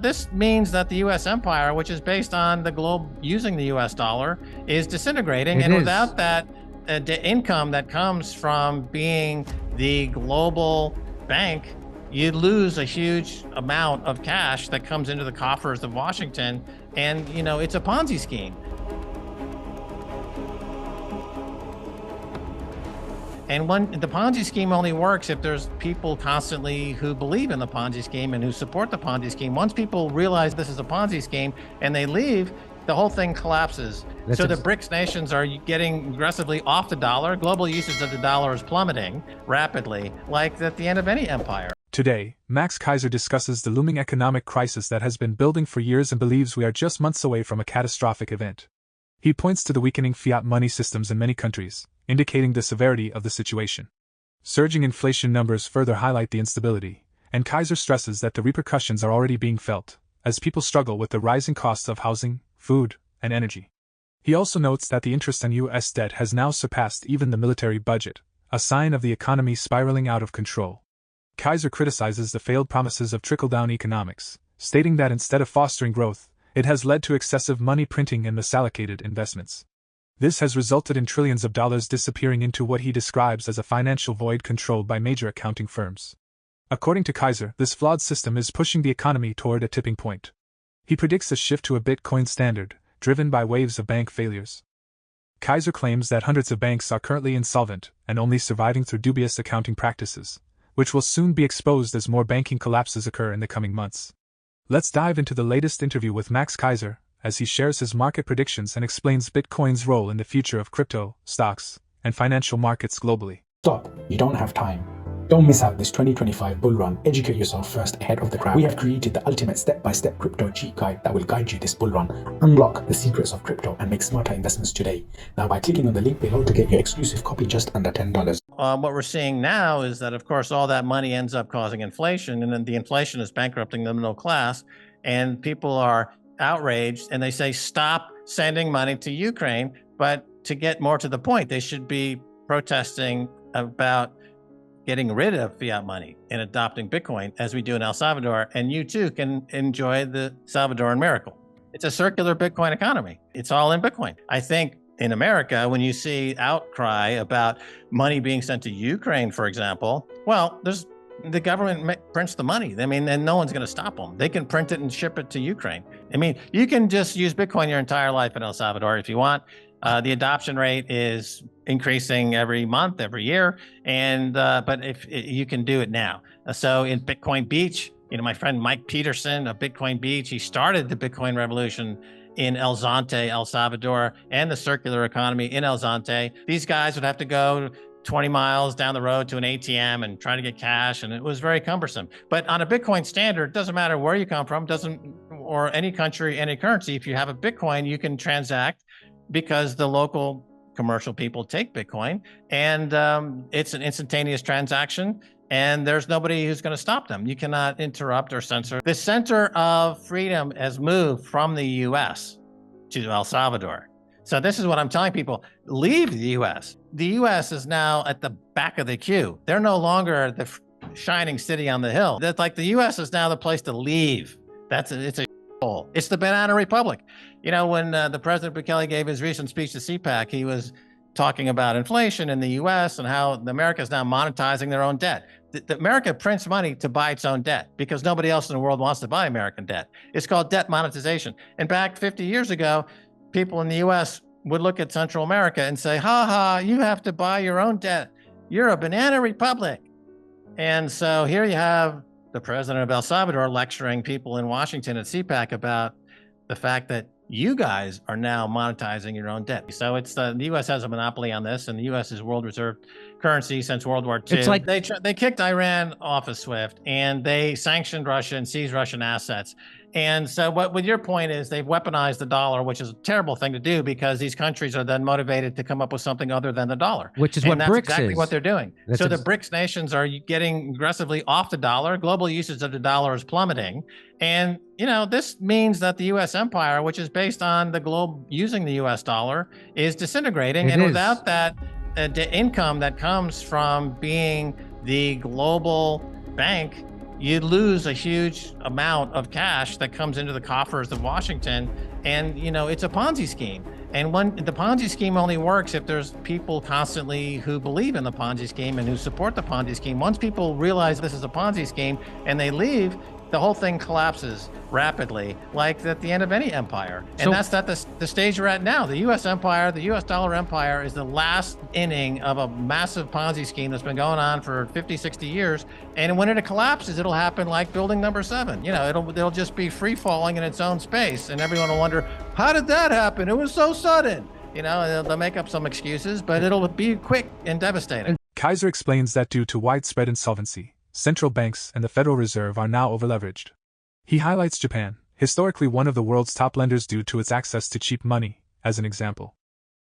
This means that the U.S. empire, which is based on the globe using the U.S. dollar, is disintegrating. And without that income that comes from being the global bank, you lose a huge amount of cash that comes into the coffers of Washington. And, it's a Ponzi scheme. And the Ponzi scheme only works if there's people constantly who believe in the Ponzi scheme and who support the Ponzi scheme. Once people realize this is a Ponzi scheme and they leave, the whole thing collapses. So the BRICS nations are getting aggressively off the dollar. Global usage of the dollar is plummeting rapidly, like at the end of any empire. Today, Max Keiser discusses the looming economic crisis that has been building for years and believes we are just months away from a catastrophic event. He points to the weakening fiat money systems in many countries, indicating the severity of the situation. Surging inflation numbers further highlight the instability, and Keiser stresses that the repercussions are already being felt, as people struggle with the rising costs of housing, food, and energy. He also notes that the interest on U.S. debt has now surpassed even the military budget, a sign of the economy spiraling out of control. Keiser criticizes the failed promises of trickle-down economics, stating that instead of fostering growth, it has led to excessive money printing and misallocated investments. This has resulted in trillions of dollars disappearing into what he describes as a financial void controlled by major accounting firms. According to Keiser, this flawed system is pushing the economy toward a tipping point. He predicts a shift to a Bitcoin standard, driven by waves of bank failures. Keiser claims that hundreds of banks are currently insolvent and only surviving through dubious accounting practices, which will soon be exposed as more banking collapses occur in the coming months. Let's dive into the latest interview with Max Keiser, as he shares his market predictions and explains Bitcoin's role in the future of crypto, stocks, and financial markets globally. Stop. You don't have time. Don't miss out this 2025 bull run. Educate yourself first ahead of the crowd. We have created the ultimate step-by-step crypto cheat guide that will guide you this bull run. Unlock the secrets of crypto and make smarter investments today. Now by clicking on the link below to get your exclusive copy just under $10. What we're seeing now is that, of course, all that money ends up causing inflation, and then the inflation is bankrupting the middle class, and people are outraged, and they say, stop sending money to Ukraine. But to get more to the point, they should be protesting about getting rid of fiat money and adopting Bitcoin, as we do in El Salvador, and you too can enjoy the Salvadoran miracle. It's a circular Bitcoin economy. It's all in Bitcoin. I think in America, when you see outcry about money being sent to Ukraine, for example, well, the government prints the money. I mean, and no one's going to stop them. They can print it and ship it to Ukraine. I mean, you can just use Bitcoin your entire life in El Salvador if you want. The adoption rate is increasing every month, every year, and but if you can do it now. So in Bitcoin Beach, my friend Mike Peterson of Bitcoin Beach, he started the Bitcoin revolution in El Zonte, El Salvador, and the circular economy in El Zonte. These guys would have to go 20 miles down the road to an ATM and try to get cash, and it was very cumbersome. But on a Bitcoin standard, it doesn't matter where you come from, or any country, any currency. If you have a Bitcoin, you can transact because the local commercial people take Bitcoin, and it's an instantaneous transaction, and there's nobody who's going to stop them. You cannot interrupt or censor. The center of freedom has moved from the US to El Salvador. So this is what I'm telling people: leave the US. The US is now at the back of the queue. They're no longer the shining city on the hill. That's like the US is now the place to leave. It's a hole. It's the banana republic. When the President Bukele gave his recent speech to CPAC, he was talking about inflation in the US and how America is now monetizing their own debt. America prints money to buy its own debt because nobody else in the world wants to buy American debt. It's called debt monetization. And back 50 years ago, people in the US would look at Central America and say, ha ha, you have to buy your own debt. You're a banana republic. And so here you have the president of El Salvador lecturing people in Washington at CPAC about the fact that you guys are now monetizing your own debt. So it's the U.S. has a monopoly on this, and the U.S. is world reserve currency since World War II. It's like they kicked Iran off of SWIFT, and they sanctioned Russia and seized Russian assets. And so what your point is, they've weaponized the dollar, which is a terrible thing to do because these countries are then motivated to come up with something other than the dollar. Which is what BRICS is. That's exactly what they're doing. So the BRICS nations are getting aggressively off the dollar. Global usage of the dollar is plummeting. And, this means that the U.S. empire, which is based on the globe using the U.S. dollar, is disintegrating. And without that income that comes from being the global bank, you lose a huge amount of cash that comes into the coffers of Washington. And, it's a Ponzi scheme. And the Ponzi scheme only works if there's people constantly who believe in the Ponzi scheme and who support the Ponzi scheme. Once people realize this is a Ponzi scheme and they leave, the whole thing collapses rapidly, like at the end of any empire. And that's at the stage we're at now. The U.S. empire, the U.S. dollar empire, is the last inning of a massive Ponzi scheme that's been going on for 50, 60 years. And when it collapses, it'll happen like building number 7. It'll just be free falling in its own space. And everyone will wonder, how did that happen? It was so sudden. They'll make up some excuses, but it'll be quick and devastating. Keiser explains that due to widespread insolvency, central banks and the Federal Reserve are now overleveraged. He highlights Japan, historically one of the world's top lenders due to its access to cheap money, as an example.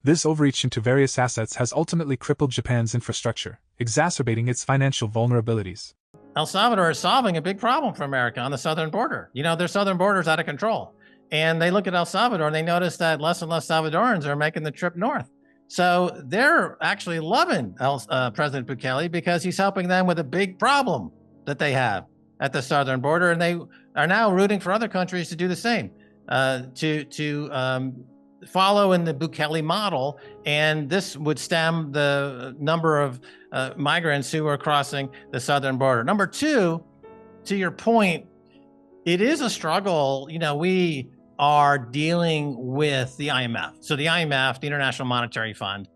This overreach into various assets has ultimately crippled Japan's infrastructure, exacerbating its financial vulnerabilities. El Salvador is solving a big problem for America on the southern border. Their southern border is out of control. And they look at El Salvador and they notice that less and less Salvadorans are making the trip north. So they're actually loving President Bukele because he's helping them with a big problem that they have at the southern border, and they are now rooting for other countries to do the same, to follow in the Bukele model, and this would stem the number of migrants who are crossing the southern border. Number two, to your point, it is a struggle. We are dealing with the IMF. So the IMF, the International Monetary Fund,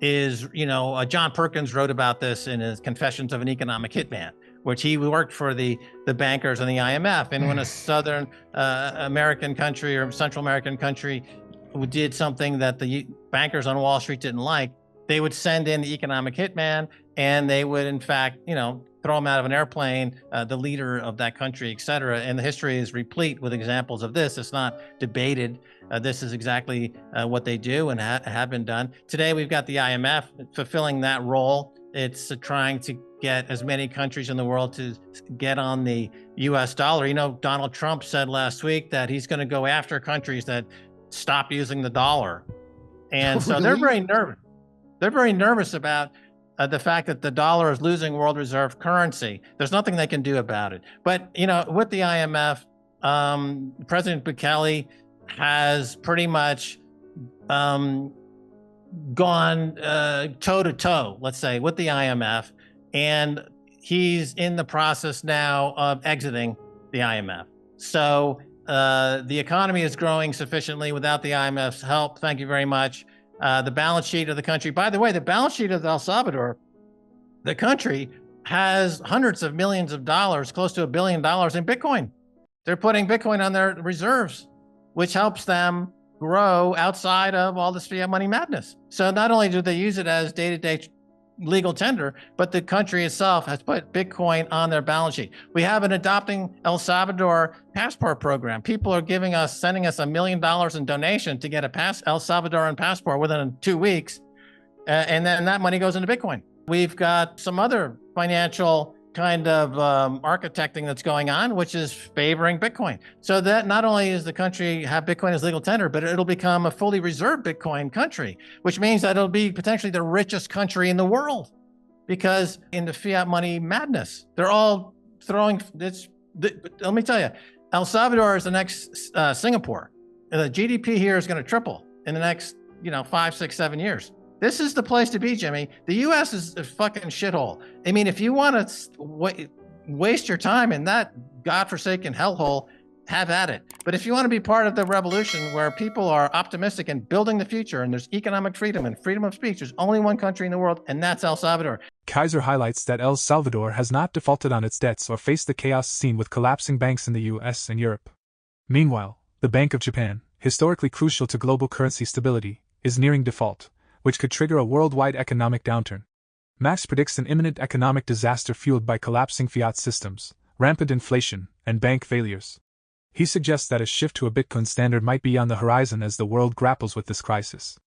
is, John Perkins wrote about this in his Confessions of an Economic Hitman, which he worked for the bankers and the IMF. And when a Southern American country or Central American country did something that the bankers on Wall Street didn't like, they would send in the economic hitman, and they would, in fact, throw them out of an airplane, the leader of that country, et cetera. And the history is replete with examples of this. It's not debated. This is exactly what they do and have been done. Today, we've got the IMF fulfilling that role. It's trying to get as many countries in the world to get on the U.S. dollar. Donald Trump said last week that he's going to go after countries that stop using the dollar. And so they're very nervous. They're very nervous about the fact that the dollar is losing world reserve currency. There's nothing they can do about it. But, with the IMF, President Bukele has pretty much gone toe to toe, let's say, with the IMF. And he's in the process now of exiting the IMF. So the economy is growing sufficiently without the IMF's help. Thank you very much. The balance sheet of the country, by the way, the balance sheet of El Salvador, the country has hundreds of millions of dollars, close to $1 billion in Bitcoin. They're putting Bitcoin on their reserves, which helps them grow outside of all this fiat money madness. So not only do they use it as day-to-day legal tender, but the country itself has put Bitcoin on their balance sheet. We have an adopting El Salvador passport program. People are sending us $1 million in donation to get a El Salvadoran passport within 2 weeks. And then that money goes into Bitcoin. We've got some other financial kind of architecting that's going on, which is favoring Bitcoin. So that not only is the country have Bitcoin as legal tender, but it'll become a fully reserved Bitcoin country, which means that it'll be potentially the richest country in the world, because in the fiat money madness, they're all throwing this. Let me tell you, El Salvador is the next Singapore. And the GDP here is going to triple in the next, 5, 6, 7 years. This is the place to be, Jimmy. The U.S. is a fucking shithole. I mean, if you want to waste your time in that godforsaken hellhole, have at it. But if you want to be part of the revolution where people are optimistic and building the future, and there's economic freedom and freedom of speech, there's only one country in the world, and that's El Salvador. Keiser highlights that El Salvador has not defaulted on its debts or faced the chaos seen with collapsing banks in the U.S. and Europe. Meanwhile, the Bank of Japan, historically crucial to global currency stability, is nearing default, which could trigger a worldwide economic downturn. Max predicts an imminent economic disaster fueled by collapsing fiat systems, rampant inflation, and bank failures. He suggests that a shift to a Bitcoin standard might be on the horizon as the world grapples with this crisis.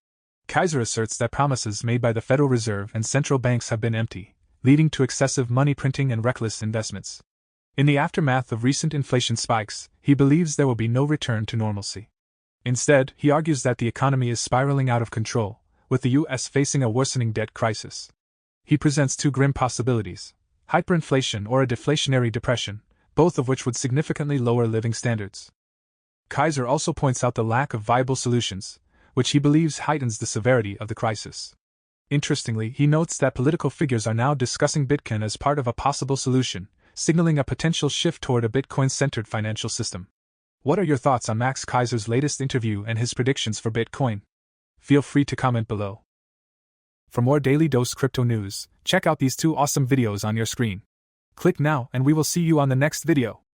Keiser asserts that promises made by the Federal Reserve and central banks have been empty, leading to excessive money printing and reckless investments. In the aftermath of recent inflation spikes, he believes there will be no return to normalcy. Instead, he argues that the economy is spiraling out of control, with the U.S. facing a worsening debt crisis. He presents two grim possibilities: hyperinflation or a deflationary depression, both of which would significantly lower living standards. Keiser also points out the lack of viable solutions, which he believes heightens the severity of the crisis. Interestingly, he notes that political figures are now discussing Bitcoin as part of a possible solution, signaling a potential shift toward a Bitcoin-centered financial system. What are your thoughts on Max Keiser's latest interview and his predictions for Bitcoin? Feel free to comment below. For more Daily Dose Crypto news, check out these 2 awesome videos on your screen. Click now and we will see you on the next video.